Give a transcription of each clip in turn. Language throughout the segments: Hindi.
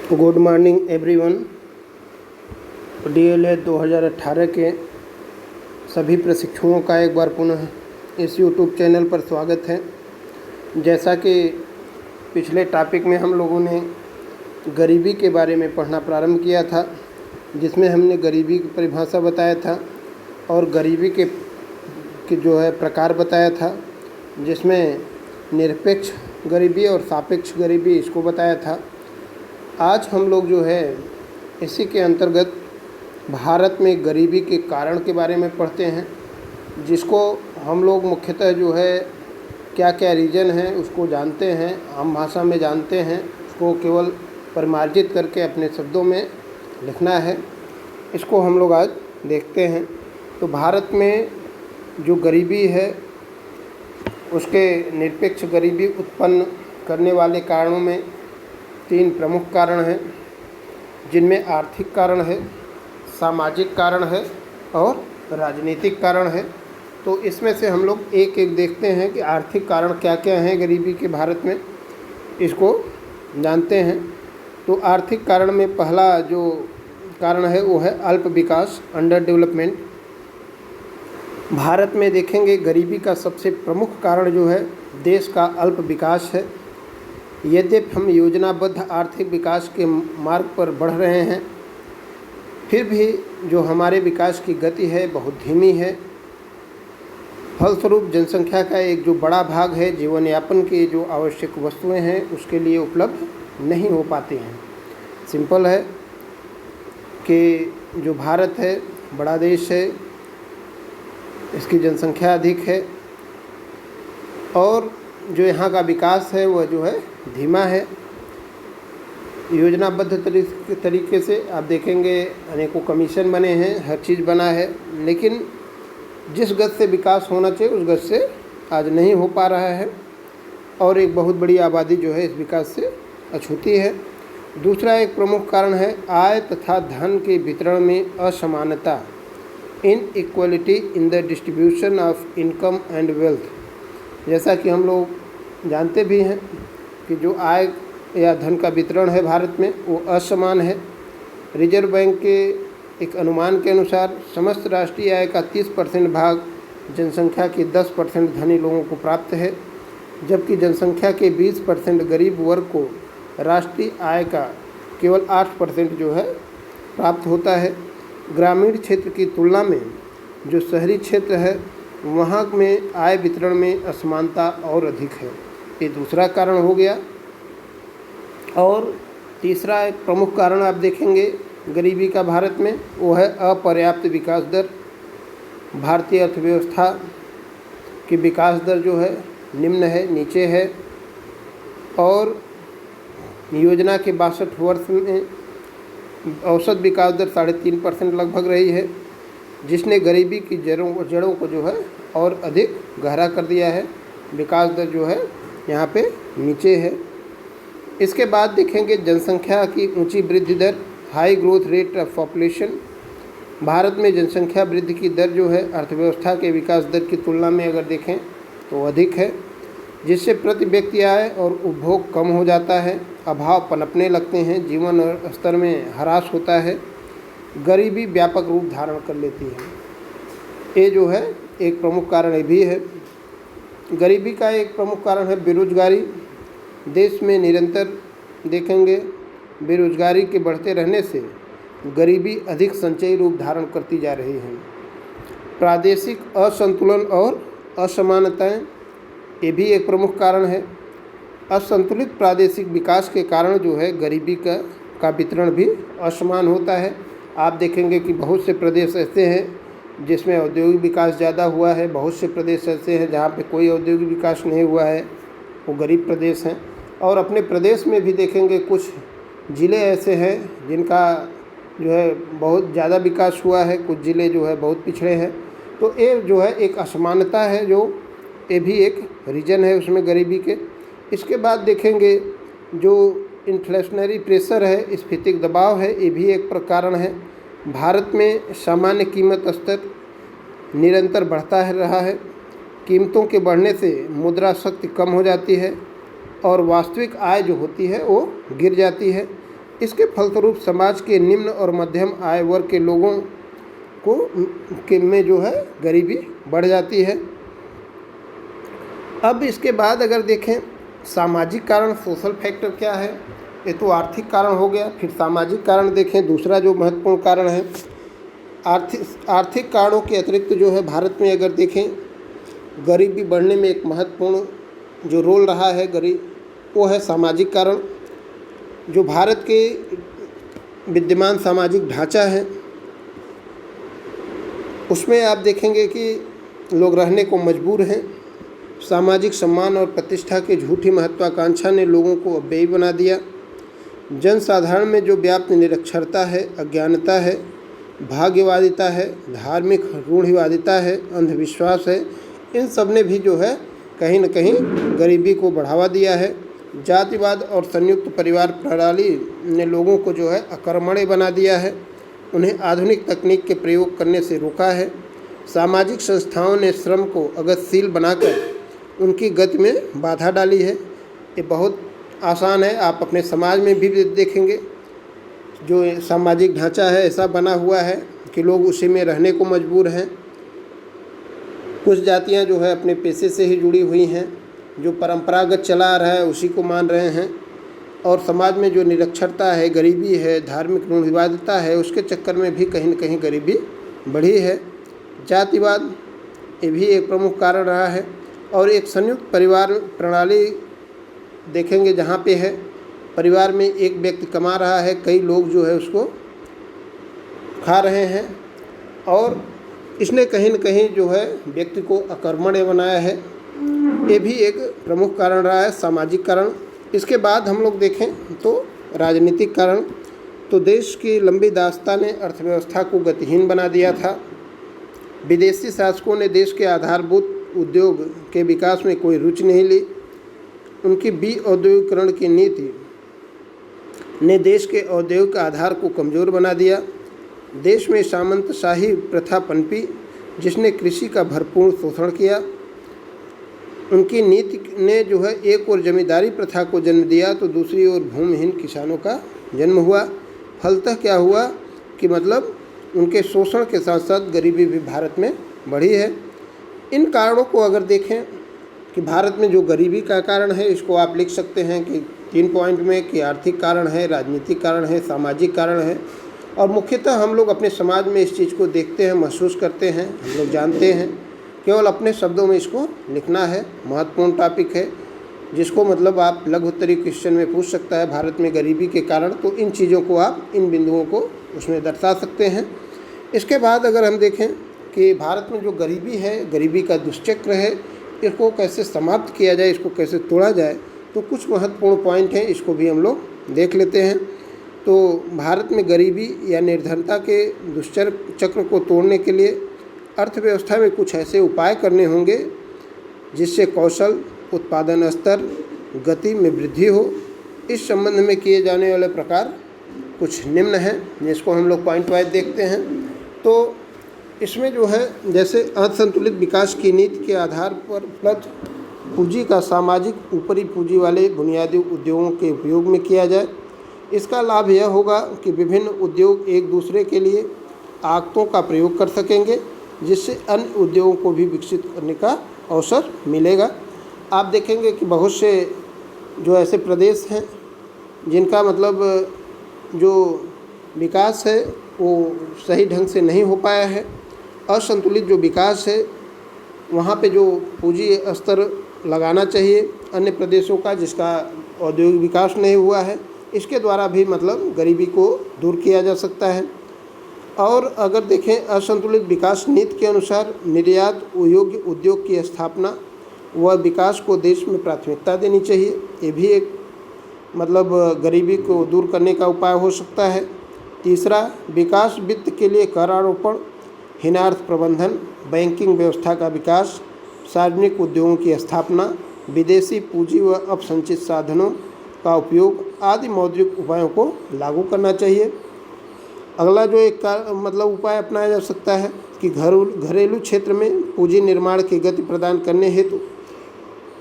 Good morning everyone. DLA 2018 के सभी प्रशिक्षुओं का एक बार पुनः इस YouTube चैनल पर स्वागत है। जैसा कि पिछले टॉपिक में हम लोगों ने गरीबी के बारे में पढ़ना प्रारंभ किया था, जिसमें हमने गरीबी की परिभाषा बताया था और गरीबी के जो है प्रकार बताया था, जिसमें निरपेक्ष गरीबी और सापेक्ष गरीबी इसको बताया था। आज हम लोग जो है इसी के अंतर्गत भारत में गरीबी के कारण के बारे में पढ़ते हैं, जिसको हम लोग मुख्यतः जो है क्या क्या रीज़न है उसको जानते हैं, आम भाषा में जानते हैं, उसको केवल परिमार्जित करके अपने शब्दों में लिखना है। इसको हम लोग आज देखते हैं। तो भारत में जो गरीबी है उसके निरपेक्ष गरीबी उत्पन्न करने वाले कारणों में 3 प्रमुख कारण हैं, जिनमें आर्थिक कारण है, सामाजिक कारण है और राजनीतिक कारण है। तो इसमें से हम लोग एक एक देखते हैं कि आर्थिक कारण क्या क्या हैं गरीबी के भारत में, इसको जानते हैं। तो आर्थिक कारण में पहला जो कारण है वो है अल्प विकास, अंडर डेवलपमेंट। भारत में देखेंगे गरीबी का सबसे प्रमुख कारण जो है देश का अल्प विकास है। यद्यपि हम योजनाबद्ध आर्थिक विकास के मार्ग पर बढ़ रहे हैं, फिर भी जो हमारे विकास की गति है बहुत धीमी है। फलस्वरूप जनसंख्या का एक जो बड़ा भाग है जीवन यापन की जो आवश्यक वस्तुएं हैं उसके लिए उपलब्ध नहीं हो पाती हैं। सिंपल है कि जो भारत है बड़ा देश है, इसकी जनसंख्या अधिक है और जो यहाँ का विकास है वह जो है धीमा है। योजनाबद्ध तरीके से आप देखेंगे अनेकों कमीशन बने हैं, हर चीज़ बना है, लेकिन जिस गति से विकास होना चाहिए उस गति से आज नहीं हो पा रहा है और एक बहुत बड़ी आबादी जो है इस विकास से अछूती है। दूसरा एक प्रमुख कारण है आय तथा धन के वितरण में असमानता, inequality in the distribution of income and wealth. जैसा कि हम लोग जानते भी हैं कि जो आय या धन का वितरण है भारत में वो असमान है। रिजर्व बैंक के एक अनुमान के अनुसार समस्त राष्ट्रीय आय का 30% भाग जनसंख्या के 10% धनी लोगों को प्राप्त है, जबकि जनसंख्या के 20% गरीब वर्ग को राष्ट्रीय आय का केवल 8% जो है प्राप्त होता है। ग्रामीण क्षेत्र की तुलना में जो शहरी क्षेत्र है वहाँ में आय वितरण में असमानता और अधिक है। ये दूसरा कारण हो गया। और तीसरा एक प्रमुख कारण आप देखेंगे गरीबी का भारत में वो है अपर्याप्त विकास दर। भारतीय अर्थव्यवस्था की विकास दर जो है निम्न है, नीचे है और योजना के 62 वर्ष में औसत विकास दर 3.5% लगभग रही है, जिसने गरीबी की जड़ों को जो है और अधिक गहरा कर दिया है। विकास दर जो है यहाँ पे नीचे है। इसके बाद देखेंगे जनसंख्या की ऊंची वृद्धि दर, high growth rate of population. भारत में जनसंख्या वृद्धि की दर जो है अर्थव्यवस्था के विकास दर की तुलना में अगर देखें तो अधिक है, जिससे प्रति व्यक्ति आय और उपभोग कम हो जाता है, अभाव पनपने लगते हैं, जीवन स्तर में ह्रास होता है, गरीबी व्यापक रूप धारण कर लेती है। ये जो है एक प्रमुख कारण ये भी है। गरीबी का एक प्रमुख कारण है बेरोजगारी। देश में निरंतर देखेंगे बेरोजगारी के बढ़ते रहने से गरीबी अधिक संचयी रूप धारण करती जा रही है। प्रादेशिक असंतुलन और असमानताएं ये भी एक प्रमुख कारण है। असंतुलित प्रादेशिक विकास के कारण जो है गरीबी का वितरण भी असमान होता है। आप देखेंगे कि बहुत से प्रदेश ऐसे हैं जिसमें औद्योगिक विकास ज़्यादा हुआ है, बहुत से प्रदेश ऐसे हैं जहाँ पे कोई औद्योगिक विकास नहीं हुआ है, वो गरीब प्रदेश हैं। और अपने प्रदेश में भी देखेंगे कुछ ज़िले ऐसे हैं जिनका जो है बहुत ज़्यादा विकास हुआ है, कुछ ज़िले जो है बहुत पिछड़े हैं। तो ये जो है एक असमानता है, जो ये भी एक रीज़न है उसमें गरीबी के। इसके बाद देखेंगे जो इन्फ्लेशनरी प्रेशर है, स्फीतिक दबाव है, ये भी एक कारण है। भारत में सामान्य कीमत स्तर निरंतर बढ़ता रहा है। कीमतों के बढ़ने से मुद्रा शक्ति कम हो जाती है और वास्तविक आय जो होती है वो गिर जाती है। इसके फलस्वरूप समाज के निम्न और मध्यम आय वर्ग के लोगों को में जो है गरीबी बढ़ जाती है। अब इसके बाद अगर देखें सामाजिक कारण, सोशल फैक्टर क्या है, ये तो आर्थिक कारण हो गया। फिर सामाजिक कारण देखें, दूसरा जो महत्वपूर्ण कारण है आर्थिक कारणों के अतिरिक्त जो है भारत में अगर देखें गरीबी बढ़ने में एक महत्वपूर्ण जो रोल रहा है वो है सामाजिक कारण। जो भारत के विद्यमान सामाजिक ढांचा है उसमें आप देखेंगे कि लोग रहने को मजबूर हैं। सामाजिक सम्मान और प्रतिष्ठा की झूठी महत्वाकांक्षा ने लोगों को अव्ययी बना दिया। जनसाधारण में जो व्याप्त निरक्षरता है, अज्ञानता है, भाग्यवादिता है, धार्मिक रूढ़िवादिता है, अंधविश्वास है, इन सब ने भी जो है कहीं न कहीं गरीबी को बढ़ावा दिया है। जातिवाद और संयुक्त परिवार प्रणाली ने लोगों को जो है अकर्मण्य बना दिया है, उन्हें आधुनिक तकनीक के प्रयोग करने से रोका है। सामाजिक संस्थाओं ने श्रम को अगतिशील बनाकर उनकी गति में बाधा डाली है। ये बहुत आसान है, आप अपने समाज में भी देखेंगे जो सामाजिक ढांचा है ऐसा बना हुआ है कि लोग उसी में रहने को मजबूर हैं। कुछ जातियां जो है अपने पेशे से ही जुड़ी हुई हैं, जो परंपरागत चला आ रहा है उसी को मान रहे हैं, और समाज में जो निरक्षरता है, गरीबी है, धार्मिक रूढ़िवादिता है, उसके चक्कर में भी कहीं न कहीं गरीबी बढ़ी है। जातिवाद ये भी एक प्रमुख कारण रहा है। और एक संयुक्त परिवार प्रणाली देखेंगे जहाँ पे है परिवार में एक व्यक्ति कमा रहा है, कई लोग जो है उसको खा रहे हैं, और इसने कहीं न कहीं जो है व्यक्ति को अकर्मण्य बनाया है। ये भी एक प्रमुख कारण रहा है, सामाजिक कारण। इसके बाद हम लोग देखें तो राजनीतिक कारण, तो देश की लंबी दास्तान ने अर्थव्यवस्था को गतिहीन बना दिया था। विदेशी शासकों ने देश के आधारभूत उद्योग के विकास में कोई रुचि नहीं ली। उनकी विऔद्योगिकरण की नीति ने देश के औद्योगिक आधार को कमज़ोर बना दिया। देश में सामंतशाही प्रथा पनपी जिसने कृषि का भरपूर शोषण किया। उनकी नीति ने जो है एक ओर जमींदारी प्रथा को जन्म दिया तो दूसरी ओर भूमिहीन किसानों का जन्म हुआ। फलतः क्या हुआ कि मतलब उनके शोषण के साथ साथ गरीबी भी भारत में बढ़ी है। इन कारणों को अगर देखें कि भारत में जो गरीबी का कारण है इसको आप लिख सकते हैं कि 3 पॉइंट में कि आर्थिक कारण है, राजनीतिक कारण है, सामाजिक कारण है। और मुख्यतः हम लोग अपने समाज में इस चीज़ को देखते हैं, महसूस करते हैं, हम लोग जानते हैं। केवल अपने शब्दों में इसको लिखना है। महत्वपूर्ण टॉपिक है जिसको मतलब आप लघु उत्तरीय क्वेश्चन में पूछ सकता है भारत में गरीबी के कारण, तो इन चीज़ों को आप इन बिंदुओं को उसमें दर्शा सकते हैं। इसके बाद अगर हम देखें कि भारत में जो गरीबी है, गरीबी का दुष्चक्र है, इसको कैसे समाप्त किया जाए, इसको कैसे तोड़ा जाए, तो कुछ महत्वपूर्ण पॉइंट हैं, इसको भी हम लोग देख लेते हैं। तो भारत में गरीबी या निर्धनता के दुष्चक्र को तोड़ने के लिए अर्थव्यवस्था में कुछ ऐसे उपाय करने होंगे जिससे कौशल, उत्पादन स्तर, गति में वृद्धि हो। इस संबंध में किए जाने वाले प्रकार कुछ निम्न हैं जिसको हम लोग पॉइंट वाइज देखते हैं। तो इसमें जो है जैसे असंतुलित विकास की नीति के आधार पर उपलब्ध पूंजी का सामाजिक ऊपरी पूंजी वाले बुनियादी उद्योगों के उपयोग में किया जाए। इसका लाभ यह होगा कि विभिन्न उद्योग एक दूसरे के लिए आगतों का प्रयोग कर सकेंगे जिससे अन्य उद्योगों को भी विकसित करने का अवसर मिलेगा। आप देखेंगे कि बहुत से जो ऐसे प्रदेश हैं जिनका मतलब जो विकास है वो सही ढंग से नहीं हो पाया है। असंतुलित जो विकास है वहाँ पे जो पूंजी स्तर लगाना चाहिए अन्य प्रदेशों का जिसका औद्योगिक विकास नहीं हुआ है, इसके द्वारा भी मतलब गरीबी को दूर किया जा सकता है। और अगर देखें असंतुलित विकास नीति के अनुसार निर्यात योग्य उद्योग की स्थापना व विकास को देश में प्राथमिकता देनी चाहिए। ये भी एक मतलब गरीबी को दूर करने का उपाय हो सकता है। तीसरा, विकास वित्त के लिए कर आरोपण, हीनार्थ प्रबंधन, बैंकिंग व्यवस्था का विकास, सार्वजनिक उद्योगों की स्थापना, विदेशी पूंजी व अपसंचित साधनों का उपयोग आदि मौद्रिक उपायों को लागू करना चाहिए। अगला जो एक मतलब उपाय अपनाया जा सकता है कि घरेलू क्षेत्र में पूंजी निर्माण की गति प्रदान करने हेतु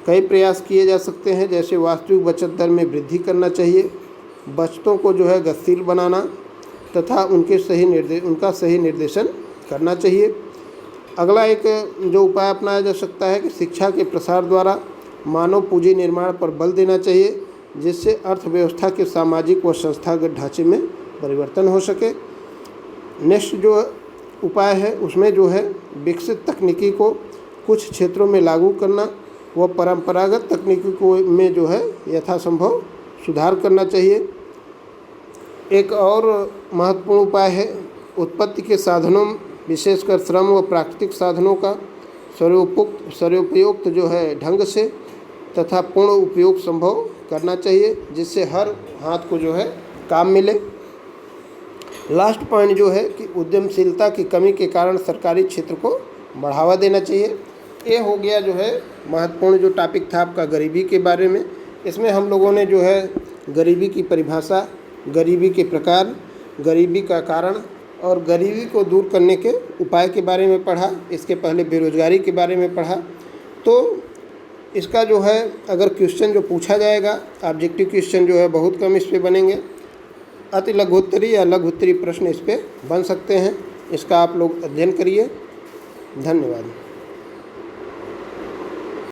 कई प्रयास किए जा सकते हैं। जैसे वास्तविक बचत दर में वृद्धि करना चाहिए, बचतों को जो है गतिशील बनाना तथा उनका सही निर्देशन करना चाहिए। अगला एक जो उपाय अपनाया जा सकता है कि शिक्षा के प्रसार द्वारा मानव पूंजी निर्माण पर बल देना चाहिए, जिससे अर्थव्यवस्था के सामाजिक व संस्थागत ढांचे में परिवर्तन हो सके। नेक्स्ट जो उपाय है उसमें जो है विकसित तकनीकी को कुछ क्षेत्रों में लागू करना व परंपरागत तकनीकी को में जो है यथासंभव सुधार करना चाहिए। एक और महत्वपूर्ण उपाय है उत्पत्ति के साधनों विशेषकर श्रम व प्राकृतिक साधनों का सर्वोपयुक्त जो है ढंग से तथा पूर्ण उपयोग संभव करना चाहिए, जिससे हर हाथ को जो है काम मिले। लास्ट पॉइंट जो है कि उद्यमशीलता की कमी के कारण सरकारी क्षेत्र को बढ़ावा देना चाहिए। ये हो गया जो है महत्वपूर्ण जो टॉपिक था आपका गरीबी के बारे में। इसमें हम लोगों ने जो है गरीबी की परिभाषा, गरीबी के प्रकार, गरीबी का कारण और गरीबी को दूर करने के उपाय के बारे में पढ़ा। इसके पहले बेरोजगारी के बारे में पढ़ा। तो इसका जो है अगर क्वेश्चन जो पूछा जाएगा, ऑब्जेक्टिव क्वेश्चन जो है बहुत कम इस पे बनेंगे। अति लघुत्तरी या लघुत्तरी प्रश्न इस पे बन सकते हैं। इसका आप लोग अध्ययन करिए। धन्यवाद।